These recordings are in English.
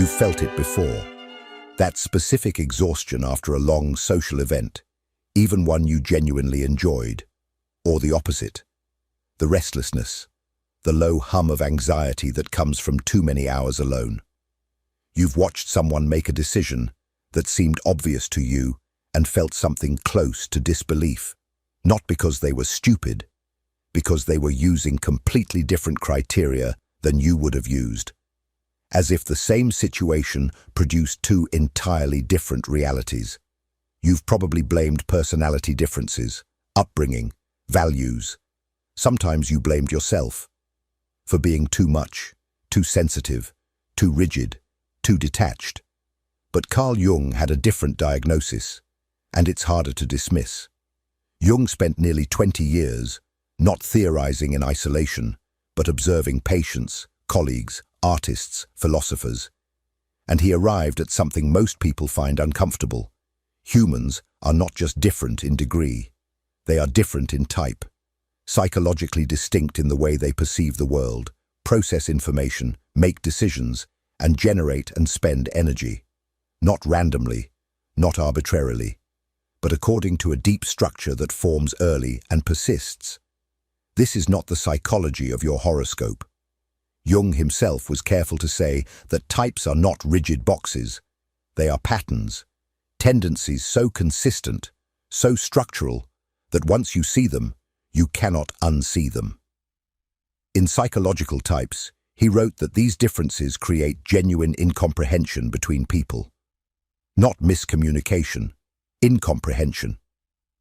You've felt it before. That specific exhaustion after a long social event, even one you genuinely enjoyed. Or the opposite. The restlessness, the low hum of anxiety that comes from too many hours alone. You've watched someone make a decision that seemed obvious to you and felt something close to disbelief, not because they were stupid, because they were using completely different criteria than you would have used. As if the same situation produced two entirely different realities. You've probably blamed personality differences, upbringing, values. Sometimes you blamed yourself for being too much, too sensitive, too rigid, too detached. But Carl Jung had a different diagnosis, and it's harder to dismiss. Jung spent nearly 20 years not theorizing in isolation, but observing patients, colleagues, artists, philosophers. And he arrived at something most people find uncomfortable. Humans are not just different in degree, they are different in type, psychologically distinct in the way they perceive the world, process information, make decisions, and generate and spend energy. Not randomly, not arbitrarily, but according to a deep structure that forms early and persists. This is not the psychology of your horoscope. Jung himself was careful to say that types are not rigid boxes. They are patterns, tendencies so consistent, so structural, that once you see them, you cannot unsee them. In Psychological Types, he wrote that these differences create genuine incomprehension between people. Not miscommunication, incomprehension.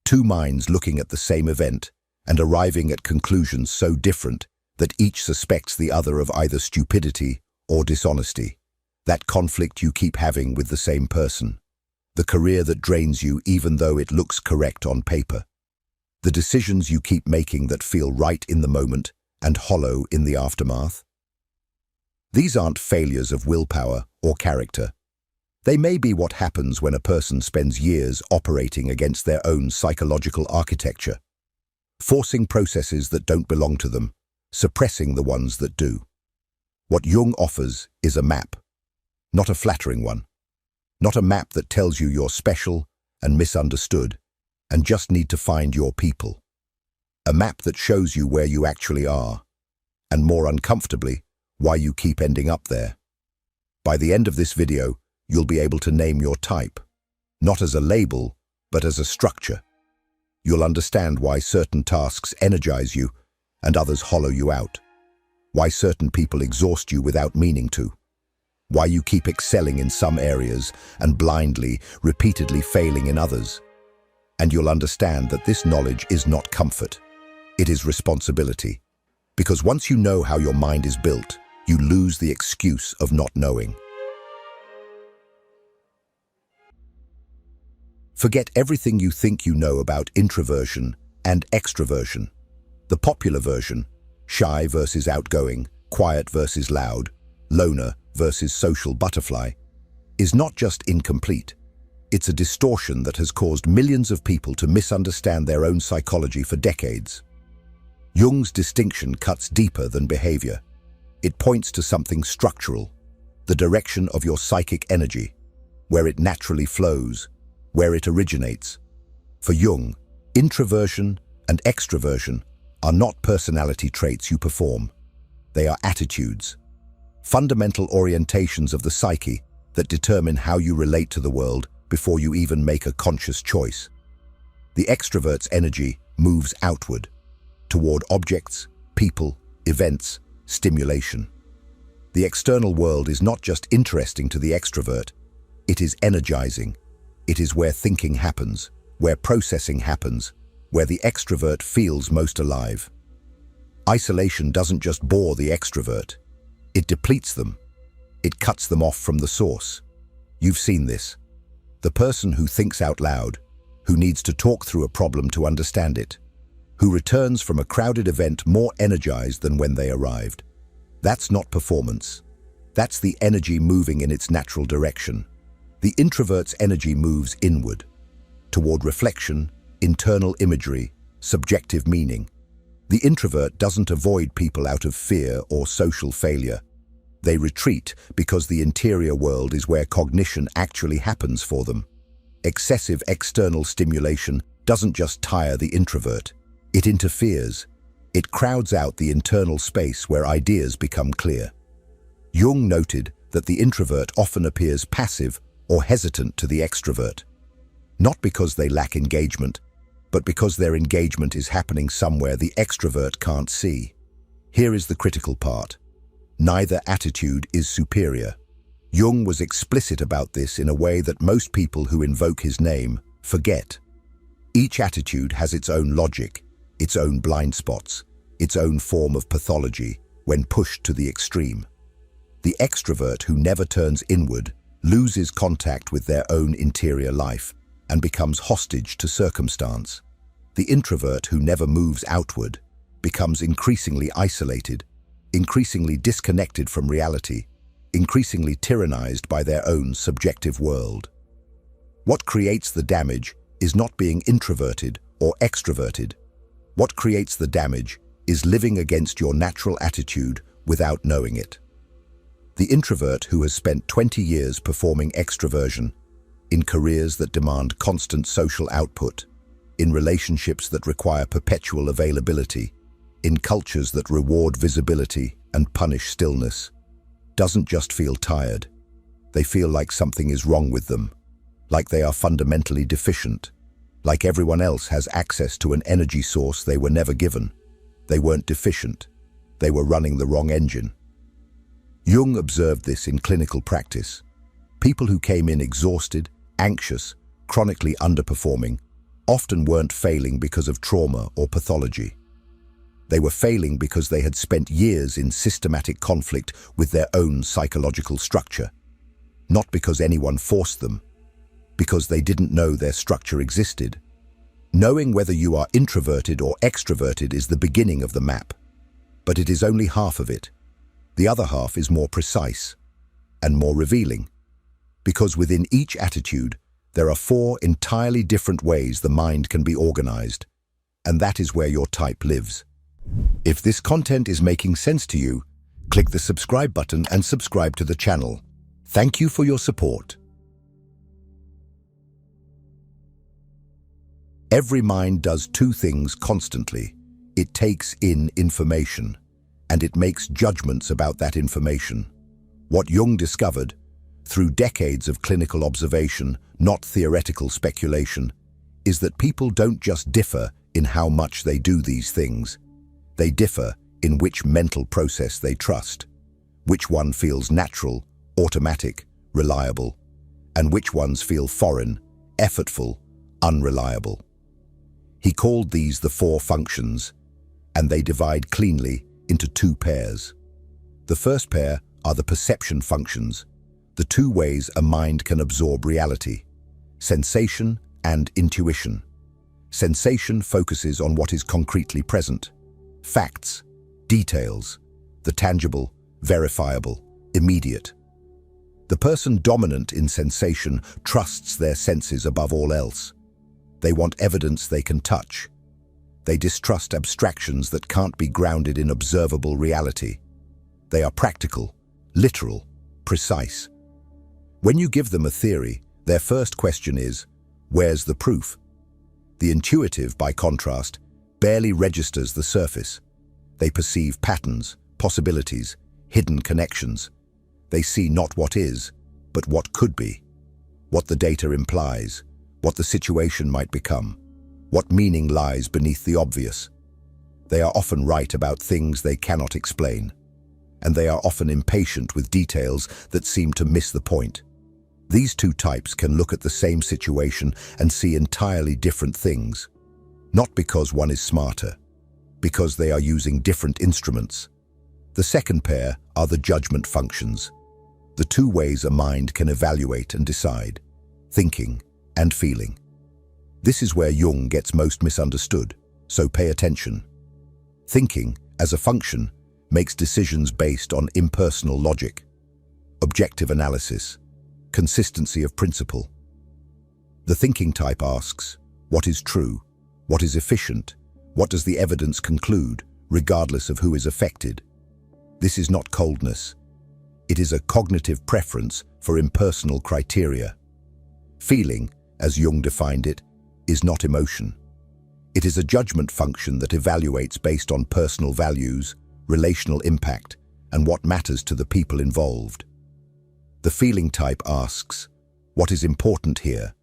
Two minds looking at the same event and arriving at conclusions so different that each suspects the other of either stupidity or dishonesty. That conflict you keep having with the same person. The career that drains you even though it looks correct on paper. The decisions you keep making that feel right in the moment and hollow in the aftermath. These aren't failures of willpower or character. They may be what happens when a person spends years operating against their own psychological architecture, forcing processes that don't belong to them, suppressing the ones that do. What Jung offers is a map, not a flattering one, not a map that tells you you're special and misunderstood and just need to find your people. A map that shows you where you actually are, and more uncomfortably, why you keep ending up there. By the end of this video, you'll be able to name your type, not as a label, but as a structure. You'll understand why certain tasks energize you and others hollow you out, why certain people exhaust you without meaning to, why you keep excelling in some areas and blindly, repeatedly failing in others. And you'll understand that this knowledge is not comfort, it is responsibility. Because once you know how your mind is built, you lose the excuse of not knowing. Forget everything you think you know about introversion and extroversion. The popular version, shy versus outgoing, quiet versus loud, loner versus social butterfly, is not just incomplete. It's a distortion that has caused millions of people to misunderstand their own psychology for decades. Jung's distinction cuts deeper than behavior. It points to something structural, the direction of your psychic energy, where it naturally flows, where it originates. For Jung, introversion and extroversion are not personality traits you perform. They are attitudes, fundamental orientations of the psyche that determine how you relate to the world before you even make a conscious choice. The extrovert's energy moves outward, toward objects, people, events, stimulation. The external world is not just interesting to the extrovert, it is energizing. It is where thinking happens, where processing happens, where the extrovert feels most alive. Isolation doesn't just bore the extrovert, it depletes them. It cuts them off from the source. You've seen this. The person who thinks out loud, who needs to talk through a problem to understand it, who returns from a crowded event more energized than when they arrived. That's not performance. That's the energy moving in its natural direction. The introvert's energy moves inward, toward reflection, internal imagery, subjective meaning. The introvert doesn't avoid people out of fear or social failure. They retreat because the interior world is where cognition actually happens for them. Excessive external stimulation doesn't just tire the introvert. It interferes. It crowds out the internal space where ideas become clear. Jung noted that the introvert often appears passive or hesitant to the extrovert, not because they lack engagement, but because their engagement is happening somewhere the extrovert can't see. Here is the critical part. Neither attitude is superior. Jung was explicit about this in a way that most people who invoke his name forget. Each attitude has its own logic, its own blind spots, its own form of pathology when pushed to the extreme. The extrovert who never turns inward loses contact with their own interior life and becomes hostage to circumstance. The introvert who never moves outward becomes increasingly isolated, increasingly disconnected from reality, increasingly tyrannized by their own subjective world. What creates the damage is not being introverted or extroverted. What creates the damage is living against your natural attitude without knowing it. The introvert who has spent 20 years performing extroversion in careers that demand constant social output, in relationships that require perpetual availability, in cultures that reward visibility and punish stillness, doesn't just feel tired. They feel like something is wrong with them, like they are fundamentally deficient, like everyone else has access to an energy source they were never given. They weren't deficient. They were running the wrong engine. Jung observed this in clinical practice. People who came in exhausted, anxious, chronically underperforming, often weren't failing because of trauma or pathology. They were failing because they had spent years in systematic conflict with their own psychological structure. Not because anyone forced them, because they didn't know their structure existed. Knowing whether you are introverted or extroverted is the beginning of the map, but it is only half of it. The other half is more precise and more revealing, because within each attitude, there are 4 entirely different ways the mind can be organized, and that is where your type lives. If this content is making sense to you, click the subscribe button and subscribe to the channel. Thank you for your support. Every mind does 2 things constantly. It takes in information, and it makes judgments about that information. What Jung discovered, through decades of clinical observation, not theoretical speculation, is that people don't just differ in how much they do these things. They differ in which mental process they trust, which one feels natural, automatic, reliable, and which ones feel foreign, effortful, unreliable. He called these the 4 functions, and they divide cleanly into 2 pairs. The first pair are the perception functions, the 2 ways a mind can absorb reality: sensation and intuition. Sensation focuses on what is concretely present: facts, details, the tangible, verifiable, immediate. The person dominant in sensation trusts their senses above all else. They want evidence they can touch. They distrust abstractions that can't be grounded in observable reality. They are practical, literal, precise. When you give them a theory, their first question is, where's the proof? The intuitive, by contrast, barely registers the surface. They perceive patterns, possibilities, hidden connections. They see not what is, but what could be, what the data implies, what the situation might become, what meaning lies beneath the obvious. They are often right about things they cannot explain, and they are often impatient with details that seem to miss the point. These 2 types can look at the same situation and see entirely different things, not because one is smarter, because they are using different instruments. The second pair are the judgment functions, the 2 ways a mind can evaluate and decide: thinking and feeling. This is where Jung gets most misunderstood, so pay attention. Thinking, as a function, makes decisions based on impersonal logic, objective analysis, consistency of principle. The thinking type asks, what is true? What is efficient? What does the evidence conclude, regardless of who is affected? This is not coldness. It is a cognitive preference for impersonal criteria. Feeling, as Jung defined it, is not emotion. It is a judgment function that evaluates based on personal values, relational impact, and what matters to the people involved. The feeling type asks, what is important here?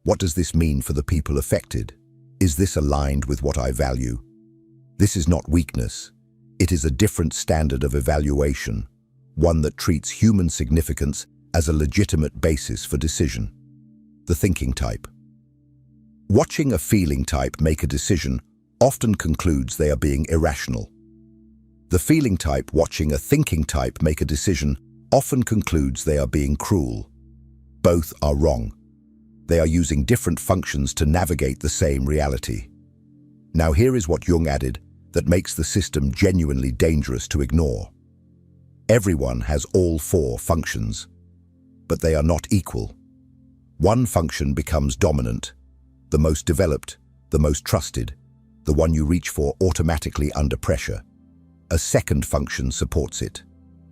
What does this mean for the people affected? Is this aligned with what I value? This is not weakness. It is a different standard of evaluation, one that treats human significance as a legitimate basis for decision. The thinking type. Watching a feeling type make a decision often concludes they are being irrational. The feeling type watching a thinking type make a decision often concludes they are being cruel. Both are wrong. They are using different functions to navigate the same reality. Now here is what Jung added that makes the system genuinely dangerous to ignore. Everyone has all four functions, but they are not equal. One function becomes dominant, the most developed, the most trusted, the one you reach for automatically under pressure. A second function supports it.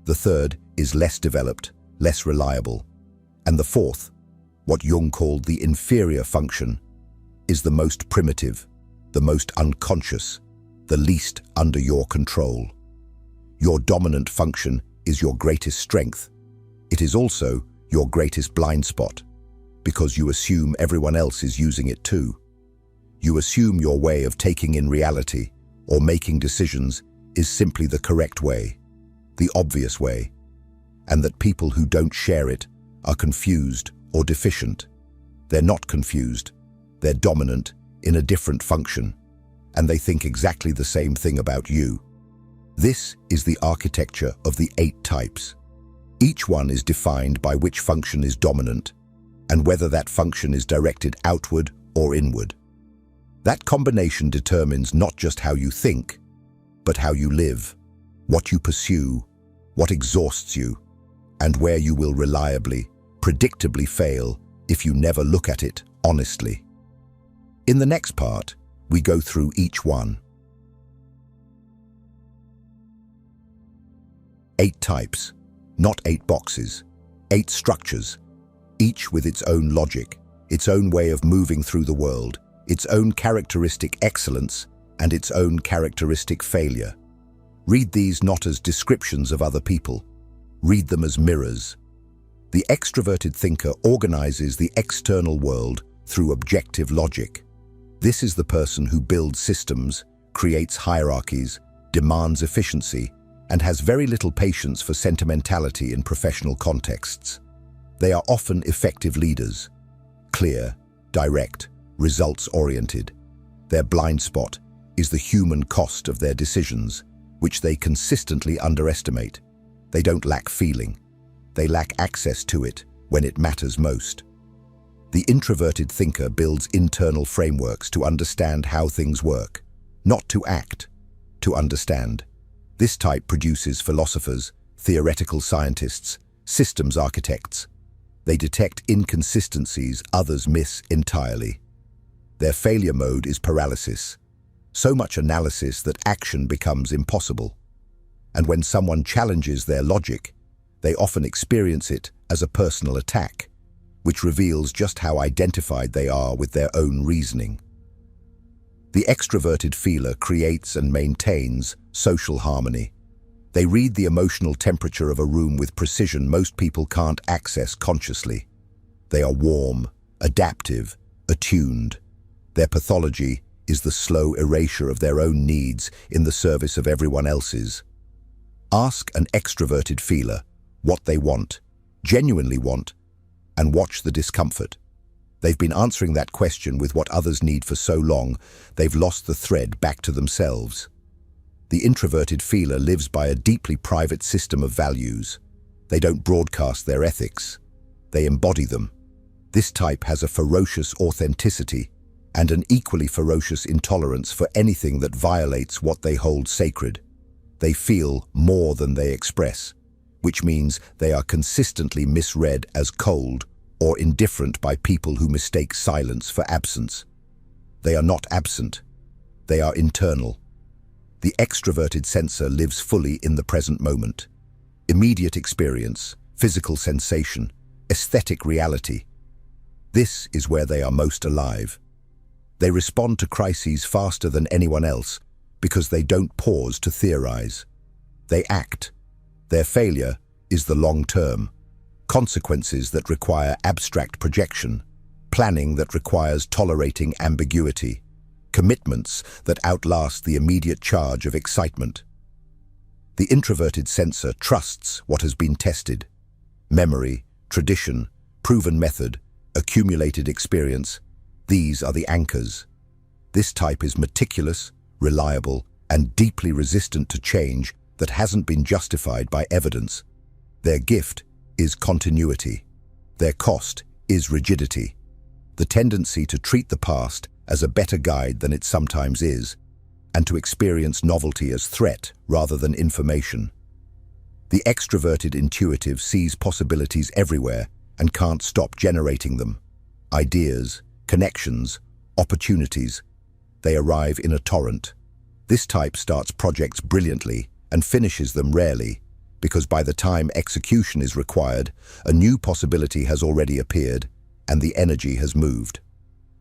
The third is less developed, less reliable. And the fourth, what Jung called the inferior function, is the most primitive, the most unconscious, the least under your control. Your dominant function is your greatest strength. It is also your greatest blind spot, because you assume everyone else is using it too. You assume your way of taking in reality or making decisions is simply the correct way, the obvious way, and that people who don't share it are confused or deficient. They're not confused, they're dominant in a different function, and they think exactly the same thing about you. This is the architecture of the 8 types. Each one is defined by which function is dominant, and whether that function is directed outward or inward. That combination determines not just how you think, but how you live, what you pursue, what exhausts you, and where you will reliably, predictably fail if you never look at it honestly. In the next part, we go through each one. 8 types, not 8 boxes, 8 structures, each with its own logic, its own way of moving through the world, its own characteristic excellence, and its own characteristic failure. Read these not as descriptions of other people. Read them as mirrors. The extroverted thinker organizes the external world through objective logic. This is the person who builds systems, creates hierarchies, demands efficiency, and has very little patience for sentimentality in professional contexts. They are often effective leaders, clear, direct, results-oriented. Their blind spot is the human cost of their decisions, which they consistently underestimate. They don't lack feeling. They lack access to it when it matters most. The introverted thinker builds internal frameworks to understand how things work, not to act, to understand. This type produces philosophers, theoretical scientists, systems architects. They detect inconsistencies others miss entirely. Their failure mode is paralysis, so much analysis that action becomes impossible. And when someone challenges their logic, they often experience it as a personal attack, which reveals just how identified they are with their own reasoning. The extroverted feeler creates and maintains social harmony. They read the emotional temperature of a room with precision most people can't access consciously. They are warm, adaptive, attuned. Their pathology is the slow erasure of their own needs in the service of everyone else's. Ask an extroverted feeler what they want, genuinely want, and watch the discomfort. They've been answering that question with what others need for so long, they've lost the thread back to themselves. The introverted feeler lives by a deeply private system of values. They don't broadcast their ethics. They embody them. This type has a ferocious authenticity and an equally ferocious intolerance for anything that violates what they hold sacred. They feel more than they express, which means they are consistently misread as cold or indifferent by people who mistake silence for absence. They are not absent. They are internal. The extroverted sensor lives fully in the present moment. immediate experience, physical sensation, aesthetic reality. This is where they are most alive. They respond to crises faster than anyone else because they don't pause to theorize. They act. Their failure is the long term. Consequences that require abstract projection, planning that requires tolerating ambiguity, commitments that outlast the immediate charge of excitement. The introverted sensor trusts what has been tested. Memory, tradition, proven method, accumulated experience, these are the anchors. This type is meticulous, reliable, and deeply resistant to change that hasn't been justified by evidence. Their gift is continuity. Their cost is rigidity. The tendency to treat the past as a better guide than it sometimes is, and to experience novelty as threat rather than information. The extroverted intuitive sees possibilities everywhere and can't stop generating them. Ideas, connections, opportunities, they arrive in a torrent. This type starts projects brilliantly and finishes them rarely, because by the time execution is required, a new possibility has already appeared and the energy has moved.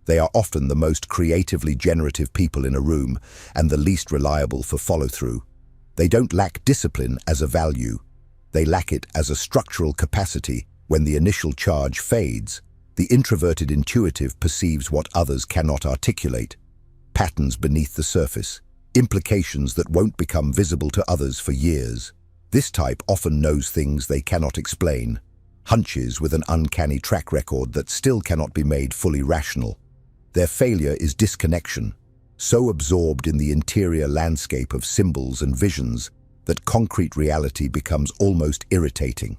They are often the most creatively generative people in a room and the least reliable for follow-through. They don't lack discipline as a value. They lack it as a structural capacity. When the initial charge fades, the introverted intuitive perceives what others cannot articulate. Patterns beneath the surface, implications that won't become visible to others for years. This type often knows things they cannot explain, hunches with an uncanny track record that still cannot be made fully rational. Their failure is disconnection, so absorbed in the interior landscape of symbols and visions that concrete reality becomes almost irritating.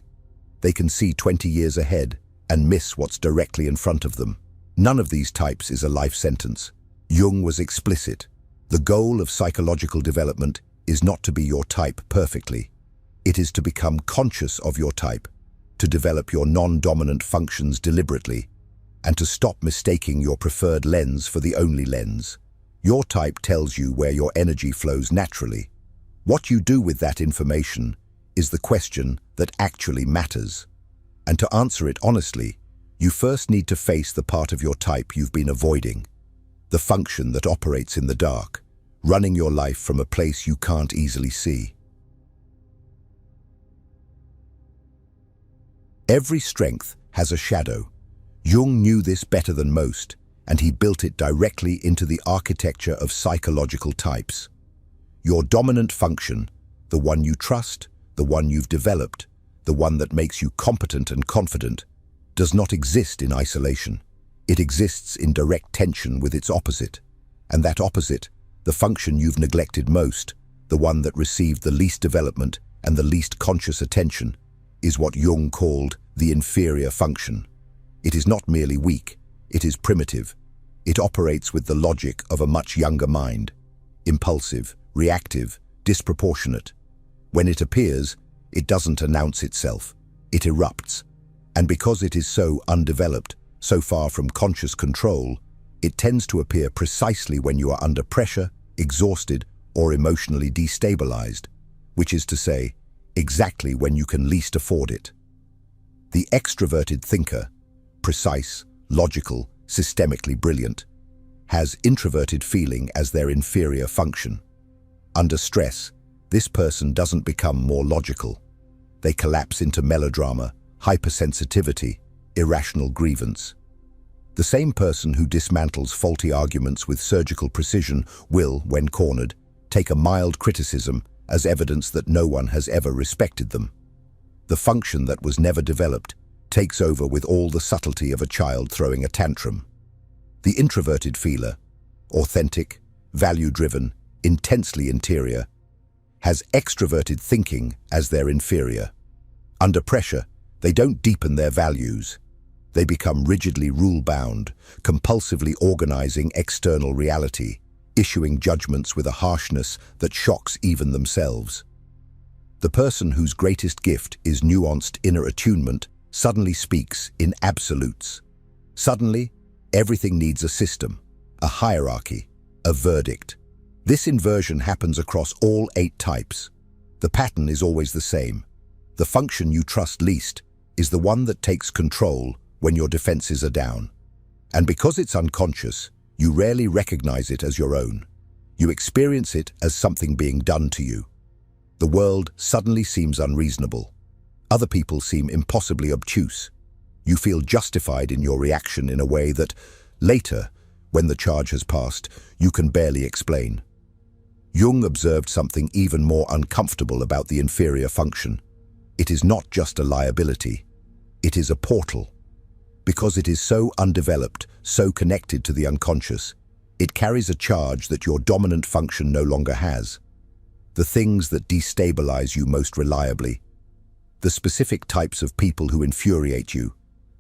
They can see 20 years ahead and miss what's directly in front of them. None of these types is a life sentence. Jung was explicit. The goal of psychological development is not to be your type perfectly. It is to become conscious of your type, to develop your non-dominant functions deliberately, and to stop mistaking your preferred lens for the only lens. Your type tells you where your energy flows naturally. What you do with that information is the question that actually matters. And to answer it honestly, you first need to face the part of your type you've been avoiding, the function that operates in the dark, running your life from a place you can't easily see. Every strength has a shadow. Jung knew this better than most, and he built it directly into the architecture of psychological types. Your dominant function, the one you trust, the one you've developed, the one that makes you competent and confident, does not exist in isolation. It exists in direct tension with its opposite. And that opposite, the function you've neglected most, the one that received the least development and the least conscious attention, is what Jung called the inferior function. It is not merely weak, it is primitive. It operates with the logic of a much younger mind, impulsive, reactive, disproportionate. When it appears, it doesn't announce itself, it erupts. And because it is so undeveloped, so far from conscious control, it tends to appear precisely when you are under pressure, exhausted, or emotionally destabilized, which is to say, exactly when you can least afford it. The extroverted thinker, precise, logical, systemically brilliant, has introverted feeling as their inferior function. Under stress, this person doesn't become more logical. They collapse into melodrama, hypersensitivity, irrational grievance. The same person who dismantles faulty arguments with surgical precision will, when cornered, take a mild criticism as evidence that no one has ever respected them. The function that was never developed takes over with all the subtlety of a child throwing a tantrum. The introverted feeler, authentic, value-driven, intensely interior, has extroverted thinking as their inferior. Under pressure, they don't deepen their values. They become rigidly rule-bound, compulsively organizing external reality, issuing judgments with a harshness that shocks even themselves. The person whose greatest gift is nuanced inner attunement suddenly speaks in absolutes. Suddenly, everything needs a system, a hierarchy, a verdict. This inversion happens across all 8 types. The pattern is always the same. The function you trust least is the one that takes control when your defenses are down. And because it's unconscious, you rarely recognize it as your own. You experience it as something being done to you. The world suddenly seems unreasonable. Other people seem impossibly obtuse. You feel justified in your reaction in a way that, later, when the charge has passed, you can barely explain. Jung observed something even more uncomfortable about the inferior function. It is not just a liability. It is a portal. Because it is so undeveloped, so connected to the unconscious, it carries a charge that your dominant function no longer has. The things that destabilize you most reliably, the specific types of people who infuriate you,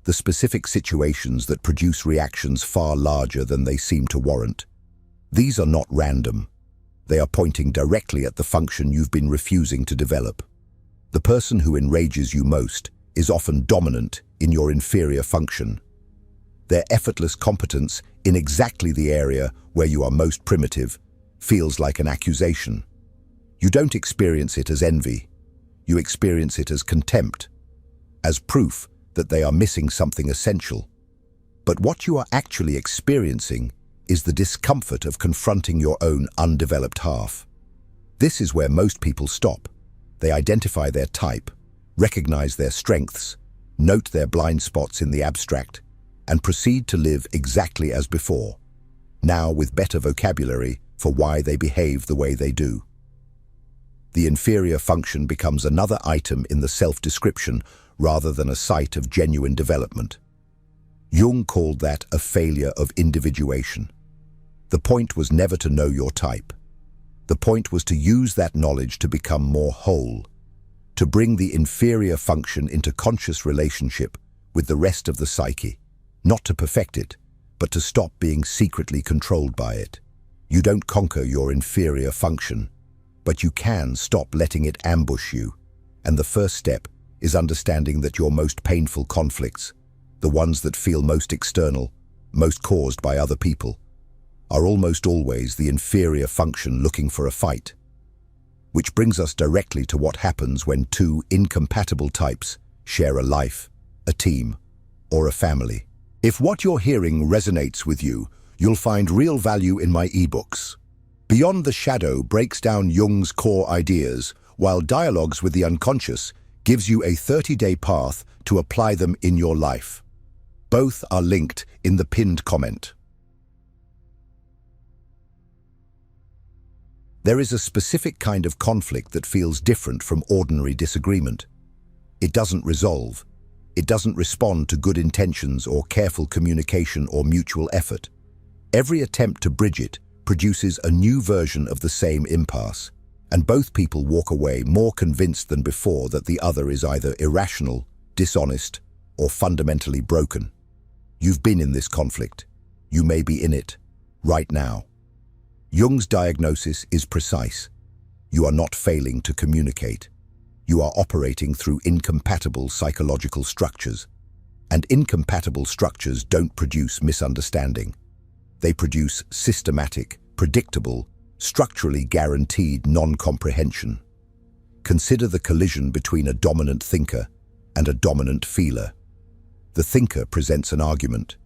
the specific situations that produce reactions far larger than they seem to warrant. These are not random. They are pointing directly at the function you've been refusing to develop. The person who enrages you most is often dominant in your inferior function. Their effortless competence in exactly the area where you are most primitive feels like an accusation. You don't experience it as envy. You experience it as contempt, as proof that they are missing something essential. But what you are actually experiencing is the discomfort of confronting your own undeveloped half. This is where most people stop. They identify their type, recognize their strengths, note their blind spots in the abstract, and proceed to live exactly as before, now with better vocabulary for why they behave the way they do. The inferior function becomes another item in the self-description rather than a site of genuine development. Jung called that a failure of individuation. The point was never to know your type. The point was to use that knowledge to become more whole, to bring the inferior function into conscious relationship with the rest of the psyche, not to perfect it, but to stop being secretly controlled by it. You don't conquer your inferior function, but you can stop letting it ambush you. And the first step is understanding that your most painful conflicts, the ones that feel most external, most caused by other people, are almost always the inferior function looking for a fight. Which brings us directly to what happens when two incompatible types share a life, a team, or a family. If what you're hearing resonates with you, you'll find real value in my ebooks. Beyond the Shadow breaks down Jung's core ideas, while Dialogues with the Unconscious gives you a 30-day path to apply them in your life. Both are linked in the pinned comment. There is a specific kind of conflict that feels different from ordinary disagreement. It doesn't resolve. It doesn't respond to good intentions or careful communication or mutual effort. Every attempt to bridge it produces a new version of the same impasse, and both people walk away more convinced than before that the other is either irrational, dishonest, or fundamentally broken. You've been in this conflict. You may be in it, right now. Jung's diagnosis is precise. You are not failing to communicate. You are operating through incompatible psychological structures. And incompatible structures don't produce misunderstanding. They produce systematic, predictable, structurally guaranteed non-comprehension. Consider the collision between a dominant thinker and a dominant feeler. The thinker presents an argument.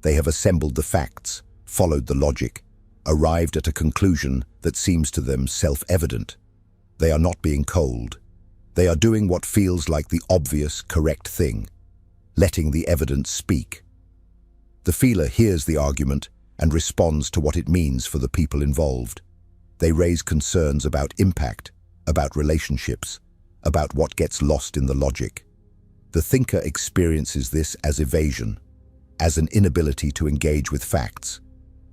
They have assembled the facts, followed the logic, arrived at a conclusion that seems to them self-evident. They are not being cold. They are doing what feels like the obvious, correct thing, letting the evidence speak. The feeler hears the argument and responds to what it means for the people involved. They raise concerns about impact, about relationships, about what gets lost in the logic. The thinker experiences this as evasion, as an inability to engage with facts.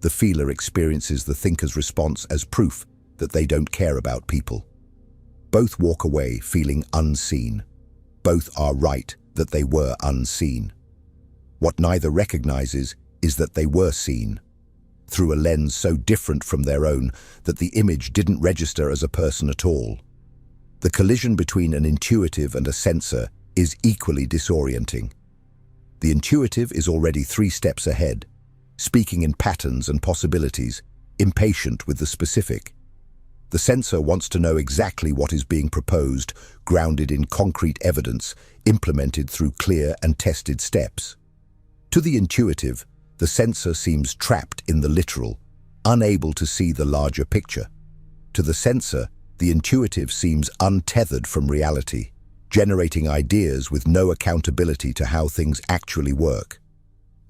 The feeler experiences the thinker's response as proof that they don't care about people. Both walk away feeling unseen. Both are right that they were unseen. What neither recognizes is that they were seen, through a lens so different from their own that the image didn't register as a person at all. The collision between an intuitive and a sensor is equally disorienting. The intuitive is already 3 steps ahead, speaking in patterns and possibilities, impatient with the specific. The censor wants to know exactly what is being proposed, grounded in concrete evidence, implemented through clear and tested steps. To the intuitive, the censor seems trapped in the literal, unable to see the larger picture. To the censor, the intuitive seems untethered from reality, generating ideas with no accountability to how things actually work.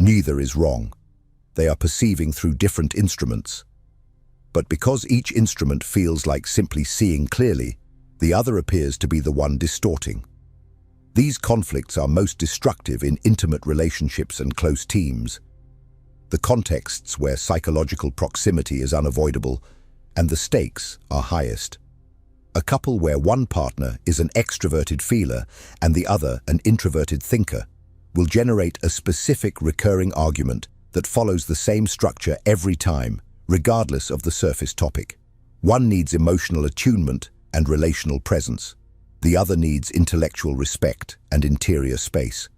Neither is wrong. They are perceiving through different instruments. But because each instrument feels like simply seeing clearly, the other appears to be the one distorting. These conflicts are most destructive in intimate relationships and close teams. The contexts where psychological proximity is unavoidable and the stakes are highest. A couple where one partner is an extroverted feeler and the other an introverted thinker will generate a specific recurring argument that follows the same structure every time, regardless of the surface topic. One needs emotional attunement and relational presence. The other needs intellectual respect and interior space.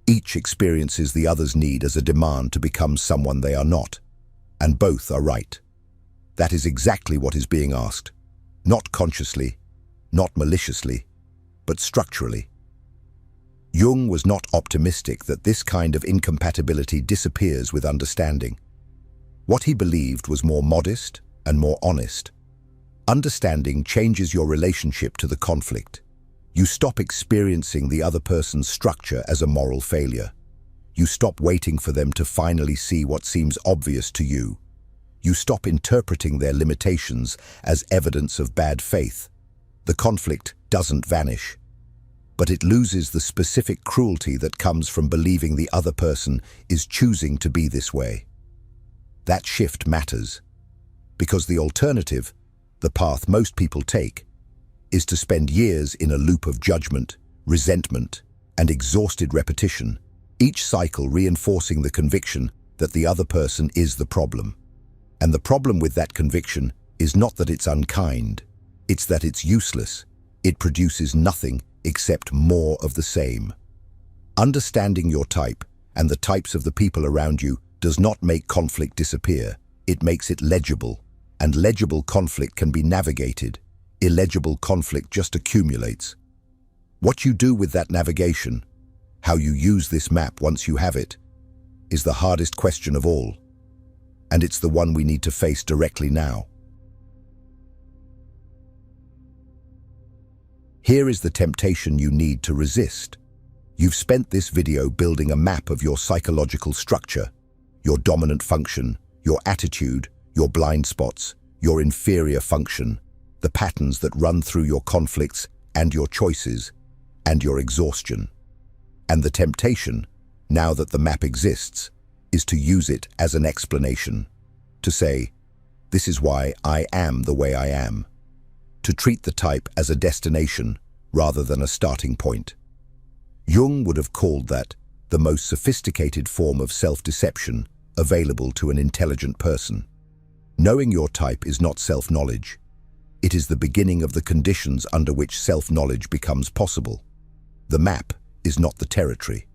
Each experiences the other's need as a demand to become someone they are not, and both are right. That is exactly what is being asked, not consciously, not maliciously, but structurally. Jung was not optimistic that this kind of incompatibility disappears with understanding. What he believed was more modest and more honest. Understanding changes your relationship to the conflict. You stop experiencing the other person's structure as a moral failure. You stop waiting for them to finally see what seems obvious to you. You stop interpreting their limitations as evidence of bad faith. The conflict doesn't vanish, but it loses the specific cruelty that comes from believing the other person is choosing to be this way. That shift matters, because the alternative, the path most people take, is to spend years in a loop of judgment, resentment, and exhausted repetition, each cycle reinforcing the conviction that the other person is the problem. And the problem with that conviction is not that it's unkind, it's that it's useless. It produces nothing except more of the same. Understanding your type and the types of the people around you does not make conflict disappear. It makes it legible, and legible conflict can be navigated. Illegible conflict just accumulates. What you do with that navigation, how you use this map once you have it, is the hardest question of all. And it's the one we need to face directly now. Here is the temptation you need to resist. You've spent this video building a map of your psychological structure, your dominant function, your attitude, your blind spots, your inferior function, the patterns that run through your conflicts and your choices, and your exhaustion. And the temptation, now that the map exists, is to use it as an explanation, to say, this is why I am the way I am, to treat the type as a destination rather than a starting point. Jung would have called that the most sophisticated form of self-deception available to an intelligent person. Knowing your type is not self-knowledge. It is the beginning of the conditions under which self-knowledge becomes possible. The map is not the territory,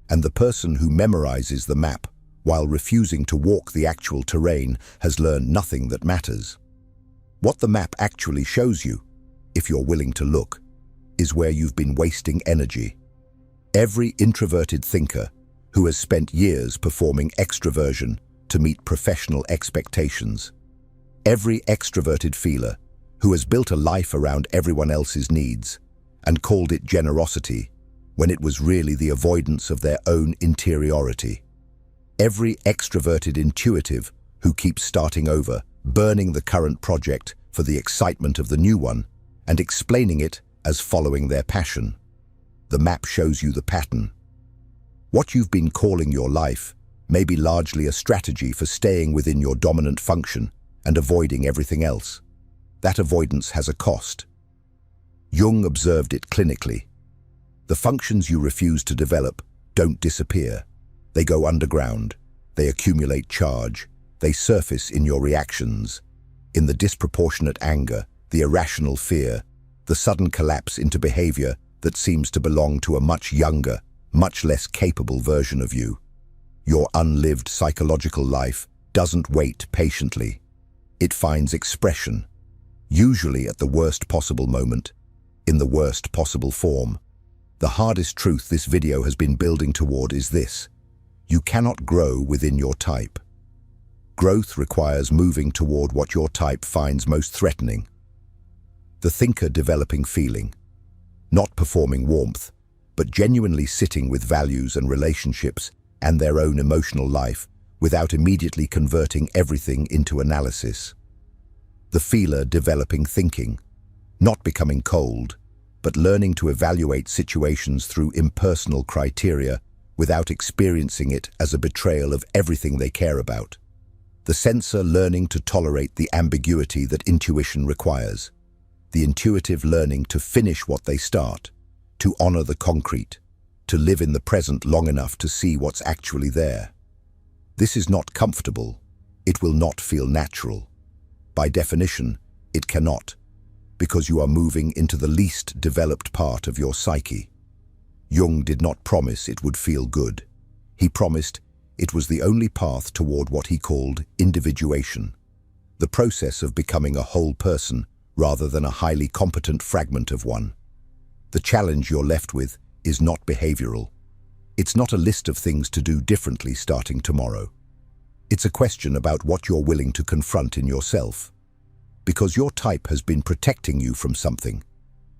and the person who memorizes the map while refusing to walk the actual terrain has learned nothing that matters. What the map actually shows you, if you're willing to look, is where you've been wasting energy. Every introverted thinker who has spent years performing extroversion to meet professional expectations, every extroverted feeler who has built a life around everyone else's needs and called it generosity when it was really the avoidance of their own interiority. Every extroverted intuitive who keeps starting over, burning the current project for the excitement of the new one, and explaining it as following their passion. The map shows you the pattern. What you've been calling your life may be largely a strategy for staying within your dominant function and avoiding everything else. That avoidance has a cost. Jung observed it clinically. The functions you refuse to develop don't disappear. They go underground. They accumulate charge. They surface in your reactions, in the disproportionate anger, the irrational fear, the sudden collapse into behavior that seems to belong to a much younger, much less capable version of you. Your unlived psychological life doesn't wait patiently. It finds expression. usually at the worst possible moment, in the worst possible form. The hardest truth this video has been building toward is this: you cannot grow within your type. Growth requires moving toward what your type finds most threatening. The thinker developing feeling, not performing warmth, but genuinely sitting with values and relationships and their own emotional life without immediately converting everything into analysis. The feeler developing thinking, not becoming cold, but learning to evaluate situations through impersonal criteria without experiencing it as a betrayal of everything they care about. The sensor learning to tolerate the ambiguity that intuition requires. The intuitive learning to finish what they start, to honor the concrete, to live in the present long enough to see what's actually there. This is not comfortable. It will not feel natural. By definition, it cannot, because you are moving into the least developed part of your psyche. Jung did not promise it would feel good. He promised it was the only path toward what he called individuation, the process of becoming a whole person rather than a highly competent fragment of one. The challenge you're left with is not behavioral. It's not a list of things to do differently starting tomorrow. It's a question about what you're willing to confront in yourself. Because your type has been protecting you from something,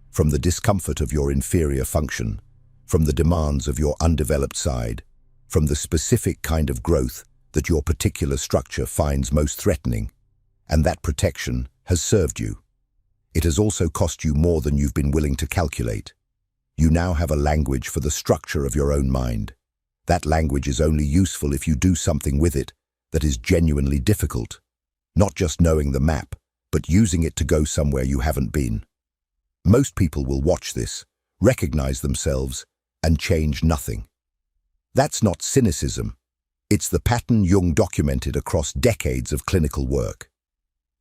from the discomfort of your inferior function, from the demands of your undeveloped side, from the specific kind of growth that your particular structure finds most threatening, and that protection has served you. It has also cost you more than you've been willing to calculate. You now have a language for the structure of your own mind. That language is only useful if you do something with it that is genuinely difficult, not just knowing the map, but using it to go somewhere you haven't been. Most people will watch this, recognize themselves, and change nothing. That's not cynicism. It's the pattern Jung documented across decades of clinical work.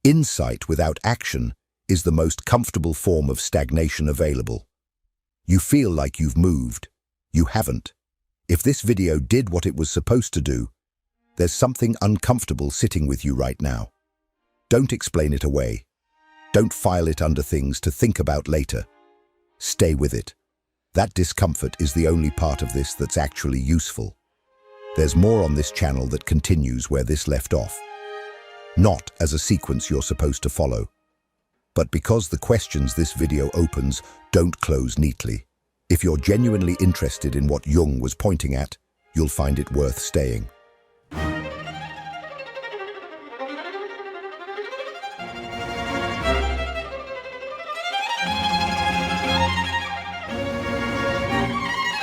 Insight without action is the most comfortable form of stagnation available. You feel like you've moved. You haven't. If this video did what it was supposed to do, there's something uncomfortable sitting with you right now. Don't explain it away. Don't file it under things to think about later. Stay with it. That discomfort is the only part of this that's actually useful. There's more on this channel that continues where this left off. Not as a sequence you're supposed to follow, but because the questions this video opens don't close neatly. If you're genuinely interested in what Jung was pointing at, you'll find it worth staying.